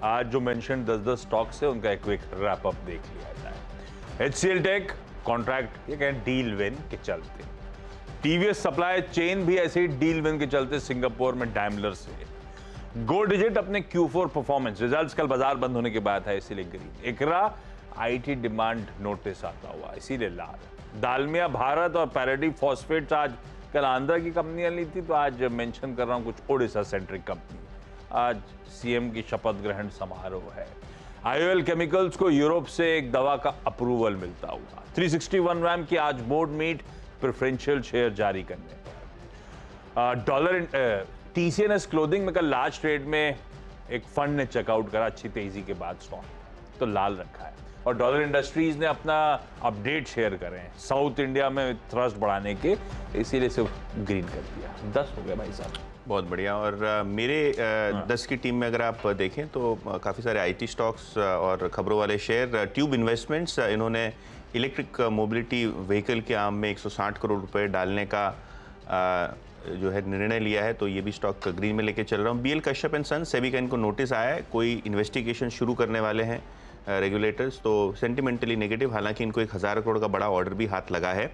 आज जो mention 10-10 stocks है उनका एक क्विक रैप अप देख लिया जाए। HCL टेक कॉन्ट्रैक्ट, ये कहें डील विन के चलते। टीवीएस सप्लाई चेन भी ऐसे ही डील विन के चलते सिंगापुर में डैमलर से। गो डिजिट अपने Q4 परफॉर्मेंस रिजल्ट्स कल बाजार बंद होने के बाद है, इसीलिए green. Iqra IT demand notice आता हुआ, इसीलिए लाल। दालमिया भारत और पैराडी फॉस्फेट्स आज, कल आंध्रा की कंपनियां ली थी, तो आज मेंशन कर रहा हूं कुछ ओडिशा सेंट्रिक कंपनी। आज सीएम की शपथ ग्रहण समारोह है। IOL केमिकल्स को यूरोप से एक दवा का अप्रूवल मिलता हुआ। 361 रैम की आज बोर्ड मीट, प्रेफरेंशियल शेयर जारी करने पर। डॉलर TCNS क्लोथिंग में कल लार्ज ट्रेड में एक फंड ने चेकआउट करा, अच्छी तेजी के बाद स्टॉक तो लाल रखा है। और डॉलर इंडस्ट्रीज ने अपना अपडेट शेयर करे हैं साउथ इंडिया में थ्रस्ट बढ़ाने के, इसीलिए सिर्फ ग्रीन कर दिया। 10 हो गए भाई साहब। बहुत बढ़िया। और मेरे 10 की टीम में अगर आप देखें तो काफ़ी सारे IT स्टॉक्स और खबरों वाले शेयर। ट्यूब इन्वेस्टमेंट्स, इन्होंने इलेक्ट्रिक मोबिलिटी व्हीकल के आर्म में 160 करोड़ रुपए डालने का जो है निर्णय लिया है, तो ये भी स्टॉक ग्रीन में लेके चल रहा हूँ। BL कश्यप एंड सन, सेबी का इनको नोटिस आया है, कोई इन्वेस्टिगेशन शुरू करने वाले हैं रेगुलेटर्स, तो सेंटिमेंटली नेगेटिव, हालांकि इनको 1000 करोड़ का बड़ा ऑर्डर भी हाथ लगा है।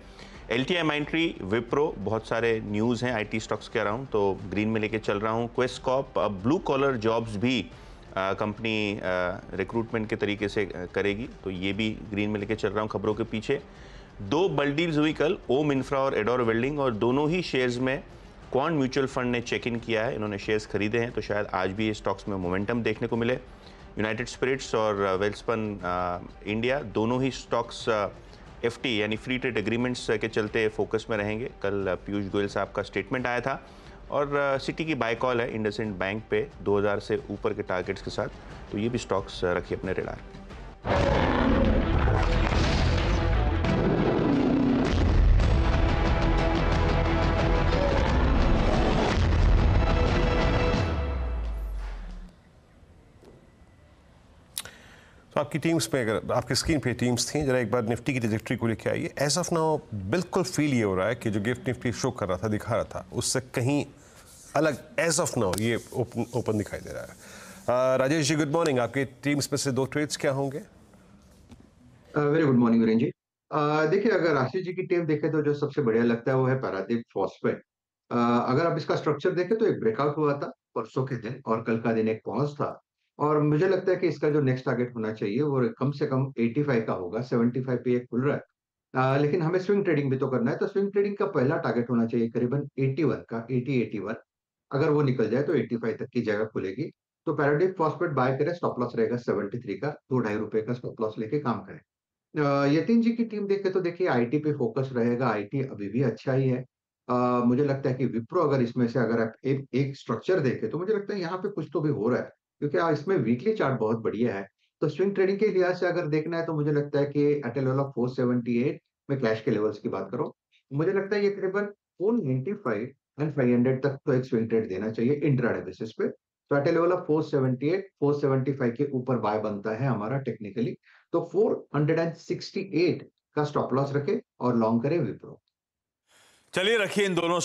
LTI माइंट्री, विप्रो, बहुत सारे न्यूज़ हैं IT स्टॉक्स के अराउंड, तो ग्रीन में लेके चल रहा हूँ। क्वेस्टकॉर्प, ब्लू कॉलर जॉब्स भी कंपनी रिक्रूटमेंट के तरीके से करेगी, तो ये भी ग्रीन में लेके चल रहा हूँ खबरों के पीछे। 2 बल्ड डील्स हुई कल, ओम इंफ्रा और एडोर वेल्डिंग, और दोनों ही शेयर्स में क्वांट म्यूचुअल फंड ने चेक इन किया है, इन्होंने शेयर्स खरीदे हैं, तो शायद आज भी ये स्टॉक्स में मोमेंटम देखने को मिले। यूनाइटेड स्पिरिट्स और वेल्सपन इंडिया, दोनों ही स्टॉक्स FT यानी फ्री ट्रेड एग्रीमेंट्स के चलते फोकस में रहेंगे। कल पीयूष गोयल साहब का स्टेटमेंट आया था, और सिटी की बाय कॉल है इंडसइंड बैंक पे 2000 से ऊपर के टारगेट्स के साथ, तो ये भी स्टॉक्स रखिए अपने रेडार पे। तो आपकी टीम्स पे, अगर आपकी स्क्रीन पे टीम्स थी, जरा एक बार निफ्टी की ट्रैजेक्टरी को लेके आइए। एज ऑफ नाउ बिल्कुल फील ये हो रहा है कि जो गिफ्ट निफ्टी शो कर रहा था, दिखा रहा था, उससे कहीं अलग एज ऑफ नाउ ये ओपन दिखाई दे रहा है। Rajesh ji, good morning. आपके टीम्स में से 2 ट्रेड्स क्या होंगे? वेरी गुड मॉर्निंग वीरेन जी। देखिए, अगर आशीष जी की टीम देखे तो जो सबसे बढ़िया लगता है वो है पारादीप फॉस्फेट। अगर आप इसका स्ट्रक्चर देखें तो एक ब्रेकआउट हुआ था परसों के दिन, और कल का दिन एक पॉज था, और मुझे लगता है कि इसका जो नेक्स्ट टारगेट होना चाहिए वो कम से कम 85 का होगा। 75 पे एक खुल रहा है, लेकिन हमें स्विंग ट्रेडिंग भी तो करना है, तो स्विंग ट्रेडिंग का पहला टारगेट होना चाहिए करीबन 81 का, 80-81। अगर वो निकल जाए तो 85 तक की जगह खुलेगी। तो पैराडाइप फॉस्फेट बाय करें, स्टॉप लॉस रहेगा 73 का, 2-2.5 रुपए का स्टॉप लॉस लेके काम करें। यतीन जी की टीम देखे तो देखिए IT पे फोकस रहेगा, IT अभी भी अच्छा ही है। मुझे लगता है कि विप्रो, अगर इसमें से अगर आप एक स्ट्रक्चर देखें तो मुझे लगता है यहाँ पे कुछ तो भी हो रहा है, क्योंकि इसमें वीकली चार्ट बहुत बढ़िया है। तो स्विंग ट्रेडिंग के लिहाज से अगर देखना है तो मुझे लगता है कि एट ए लेवल ऑफ 478 में क्लैश के लेवल्स की बात करो, मुझे लगता है ये करीबन 495 एंड 500 तक तो एक स्विंग ट्रेड देना चाहिए इंट्राडे बेसिस पे। तो एट ए लेवल ऑफ 478 475 के ऊपर बाय बनता है हमारा टेक्निकली, तो 468 का स्टॉप लॉस रखे और लॉन्ग करे विप्रो। चलिए रखिए इन दोनों